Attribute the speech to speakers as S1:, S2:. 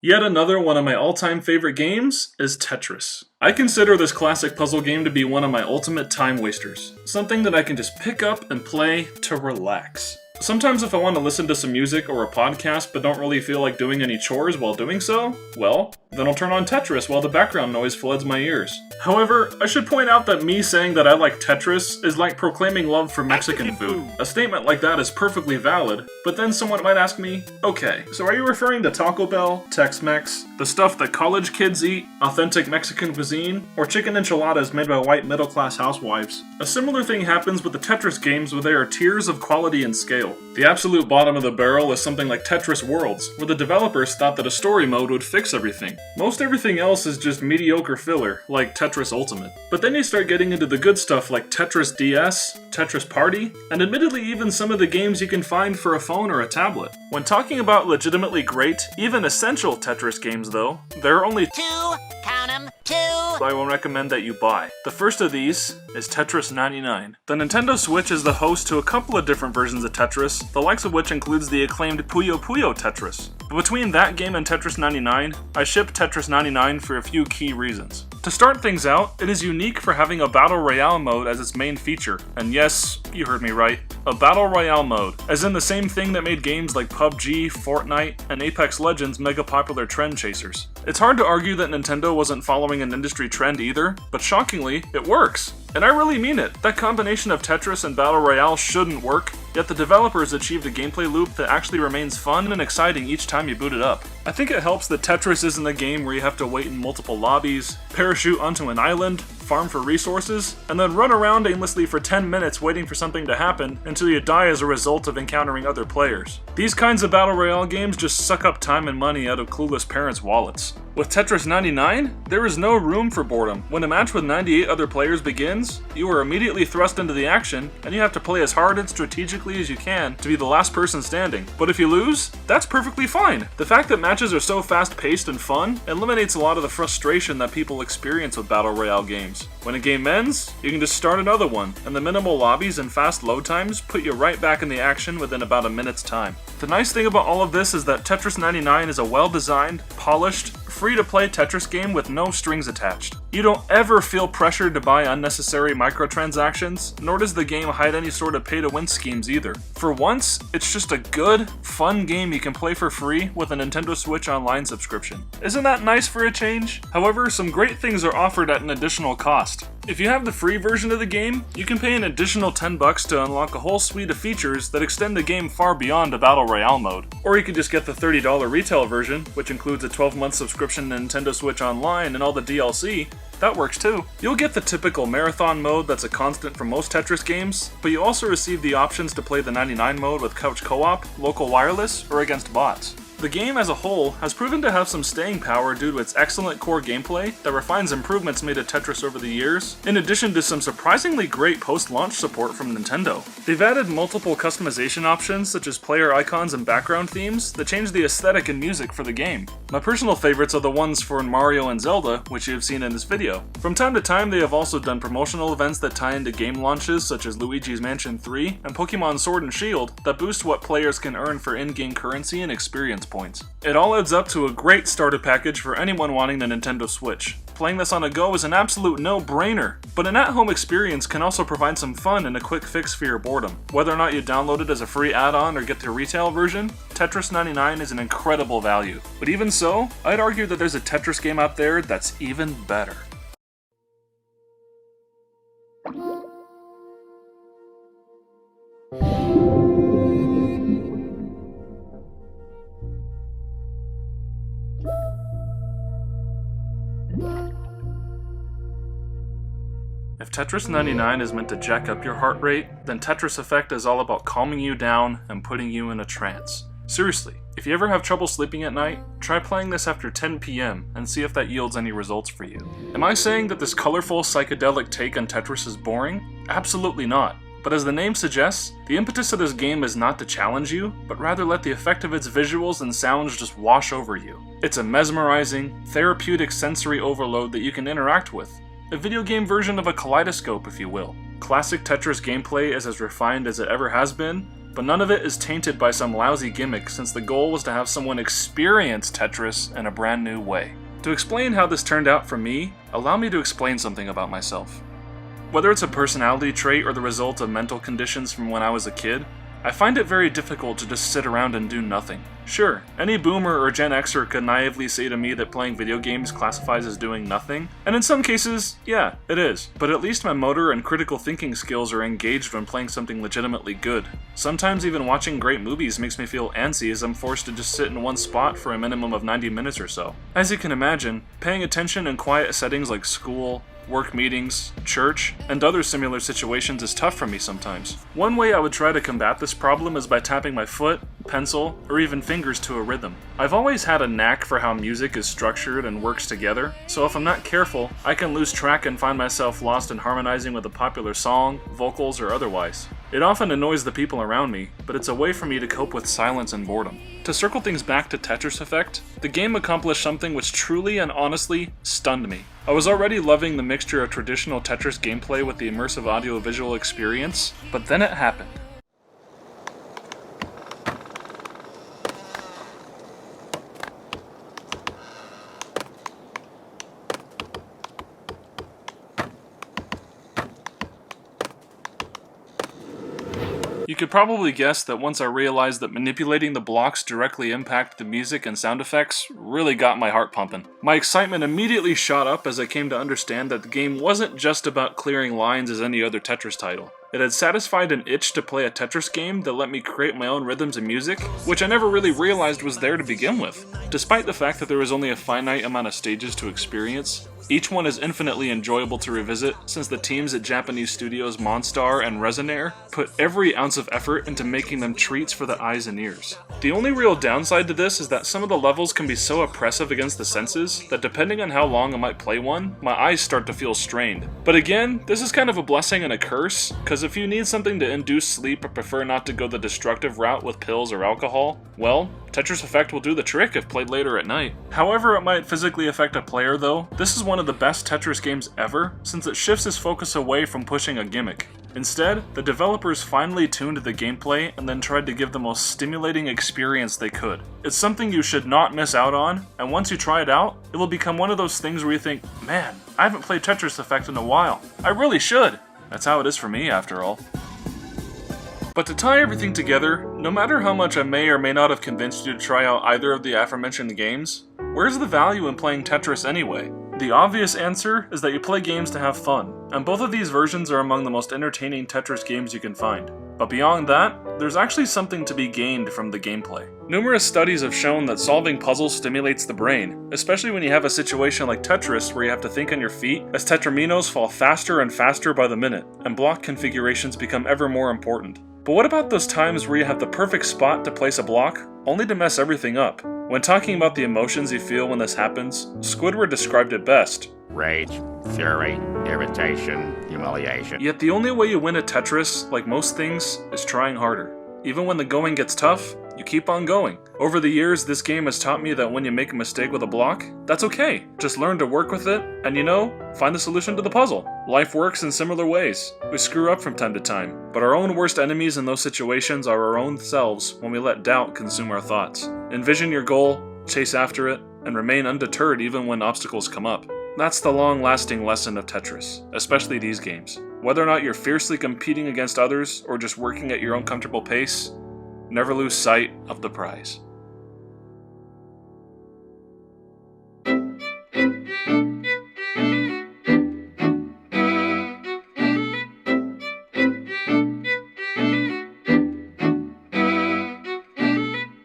S1: Yet another one of my all-time favorite games is Tetris. I consider this classic puzzle game to be one of my ultimate time wasters. Something that I can just pick up and play to relax. Sometimes if I want to listen to some music or a podcast but don't really feel like doing any chores while doing so, well, then I'll turn on Tetris while the background noise floods my ears. However, I should point out that me saying that I like Tetris is like proclaiming love for Mexican food. A statement like that is perfectly valid, but then someone might ask me, okay, so are you referring to Taco Bell, Tex-Mex, the stuff that college kids eat, authentic Mexican cuisine, or chicken enchiladas made by white middle-class housewives? A similar thing happens with the Tetris games where there are tiers of quality and scale. The absolute bottom of the barrel is something like Tetris Worlds, where the developers thought that a story mode would fix everything. Most everything else is just mediocre filler, like Tetris Ultimate. But then you start getting into the good stuff like Tetris DS, Tetris Party, and admittedly even some of the games you can find for a phone or a tablet. When talking about legitimately great, even essential Tetris games though, there are only two, count 'em, two, I will recommend that you buy. The first of these is Tetris 99. The Nintendo Switch is the host to a couple of different versions of Tetris, the likes of which includes the acclaimed Puyo Puyo Tetris. But between that game and Tetris 99, I ship Tetris 99 for a few key reasons. To start things out, it is unique for having a Battle Royale mode as its main feature. And yes, you heard me right, a Battle Royale mode, as in the same thing that made games like PUBG, Fortnite, and Apex Legends mega popular trend chasers. It's hard to argue that Nintendo wasn't following an industry trend either, but shockingly, it works. And I really mean it. That combination of Tetris and Battle Royale shouldn't work, yet the developers achieved a gameplay loop that actually remains fun and exciting each time you boot it up. I think it helps that Tetris isn't a game where you have to wait in multiple lobbies, parachute onto an island, farm for resources, and then run around aimlessly for 10 minutes waiting for something to happen until you die as a result of encountering other players. These kinds of Battle Royale games just suck up time and money out of clueless parents' wallets. With Tetris 99, there is no room for boredom. When a match with 98 other players begins, you are immediately thrust into the action, and you have to play as hard and strategically as you can to be the last person standing. But if you lose, that's perfectly fine. The fact that matches are so fast-paced and fun eliminates a lot of the frustration that people experience with Battle Royale games. When a game ends, you can just start another one, and the minimal lobbies and fast load times put you right back in the action within about a minute's time. The nice thing about all of this is that Tetris 99 is a well-designed, polished, free-to-play Tetris game with no strings attached. You don't ever feel pressured to buy unnecessary microtransactions, nor does the game hide any sort of pay-to-win schemes either. For once, it's just a good, fun game you can play for free with a Nintendo Switch Online subscription. Isn't that nice for a change? However, some great things are offered at an additional cost. If you have the free version of the game, you can pay an additional $10 to unlock a whole suite of features that extend the game far beyond a Battle Royale mode. Or you can just get the $30 retail version, which includes a 12-month subscription to Nintendo Switch Online and all the DLC. That works too. You'll get the typical marathon mode that's a constant for most Tetris games, but you also receive the options to play the 99 mode with couch co-op, local wireless, or against bots. The game as a whole has proven to have some staying power due to its excellent core gameplay that refines improvements made to Tetris over the years, in addition to some surprisingly great post-launch support from Nintendo. They've added multiple customization options such as player icons and background themes that change the aesthetic and music for the game. My personal favorites are the ones for Mario and Zelda, which you have seen in this video. From time to time they have also done promotional events that tie into game launches such as Luigi's Mansion 3 and Pokemon Sword and Shield that boost what players can earn for in-game currency and experience points. It all adds up to a great starter package for anyone wanting the Nintendo Switch. Playing this on the go is an absolute no-brainer, but an at-home experience can also provide some fun and a quick fix for your boredom. Whether or not you download it as a free add-on or get the retail version, Tetris 99 is an incredible value. But even so, I'd argue that there's a Tetris game out there that's even better. If Tetris 99 is meant to jack up your heart rate, then Tetris Effect is all about calming you down and putting you in a trance. Seriously, if you ever have trouble sleeping at night, try playing this after 10 PM and see if that yields any results for you. Am I saying that this colorful psychedelic take on Tetris is boring? Absolutely not. But as the name suggests, the impetus of this game is not to challenge you, but rather let the effect of its visuals and sounds just wash over you. It's a mesmerizing, therapeutic sensory overload that you can interact with. A video game version of a kaleidoscope, if you will. Classic Tetris gameplay is as refined as it ever has been, but none of it is tainted by some lousy gimmick since the goal was to have someone experience Tetris in a brand new way. To explain how this turned out for me, allow me to explain something about myself. Whether it's a personality trait or the result of mental conditions from when I was a kid, I find it very difficult to just sit around and do nothing. Sure, any boomer or Gen Xer could naively say to me that playing video games classifies as doing nothing, and in some cases, yeah, it is. But at least my motor and critical thinking skills are engaged when playing something legitimately good. Sometimes even watching great movies makes me feel antsy as I'm forced to just sit in one spot for a minimum of 90 minutes or so. As you can imagine, paying attention in quiet settings like school, work meetings, church, and other similar situations is tough for me sometimes. One way I would try to combat this problem is by tapping my foot, pencil, or even fingers to a rhythm. I've always had a knack for how music is structured and works together, so if I'm not careful, I can lose track and find myself lost in harmonizing with a popular song, vocals, or otherwise. It often annoys the people around me, but it's a way for me to cope with silence and boredom. To circle things back to Tetris Effect, the game accomplished something which truly and honestly stunned me. I was already loving the mixture of traditional Tetris gameplay with the immersive audio-visual experience, but then it happened. You could probably guess that once I realized that manipulating the blocks directly impacted the music and sound effects really got my heart pumping. My excitement immediately shot up as I came to understand that the game wasn't just about clearing lines as any other Tetris title. It had satisfied an itch to play a Tetris game that let me create my own rhythms and music, which I never really realized was there to begin with. Despite the fact that there was only a finite amount of stages to experience, each one is infinitely enjoyable to revisit since the teams at Japanese studios Monstar and Resonair put every ounce of effort into making them treats for the eyes and ears. The only real downside to this is that some of the levels can be so oppressive against the senses that depending on how long I might play one, my eyes start to feel strained. But again, this is kind of a blessing and a curse, because if you need something to induce sleep or prefer not to go the destructive route with pills or alcohol, well, Tetris Effect will do the trick if played later at night. However it might physically affect a player though, this is one of the best Tetris games ever since it shifts its focus away from pushing a gimmick. Instead, the developers finely tuned the gameplay and then tried to give the most stimulating experience they could. It's something you should not miss out on, and once you try it out, it will become one of those things where you think, man, I haven't played Tetris Effect in a while. I really should. That's how it is for me, after all. But to tie everything together, no matter how much I may or may not have convinced you to try out either of the aforementioned games, where's the value in playing Tetris anyway? The obvious answer is that you play games to have fun, and both of these versions are among the most entertaining Tetris games you can find. But beyond that, there's actually something to be gained from the gameplay. Numerous studies have shown that solving puzzles stimulates the brain, especially when you have a situation like Tetris where you have to think on your feet, as tetraminos fall faster and faster by the minute, and block configurations become ever more important. But what about those times where you have the perfect spot to place a block, only to mess everything up? When talking about the emotions you feel when this happens, Squidward described it best.
S2: Rage, fury, irritation, humiliation.
S1: Yet the only way you win at Tetris, like most things, is trying harder. Even when the going gets tough, you keep on going. Over the years, this game has taught me that when you make a mistake with a block, that's okay. Just learn to work with it, and find the solution to the puzzle. Life works in similar ways. We screw up from time to time, but our own worst enemies in those situations are our own selves when we let doubt consume our thoughts. Envision your goal, chase after it, and remain undeterred even when obstacles come up. That's the long-lasting lesson of Tetris, especially these games. Whether or not you're fiercely competing against others or just working at your own comfortable pace, never lose sight of the prize.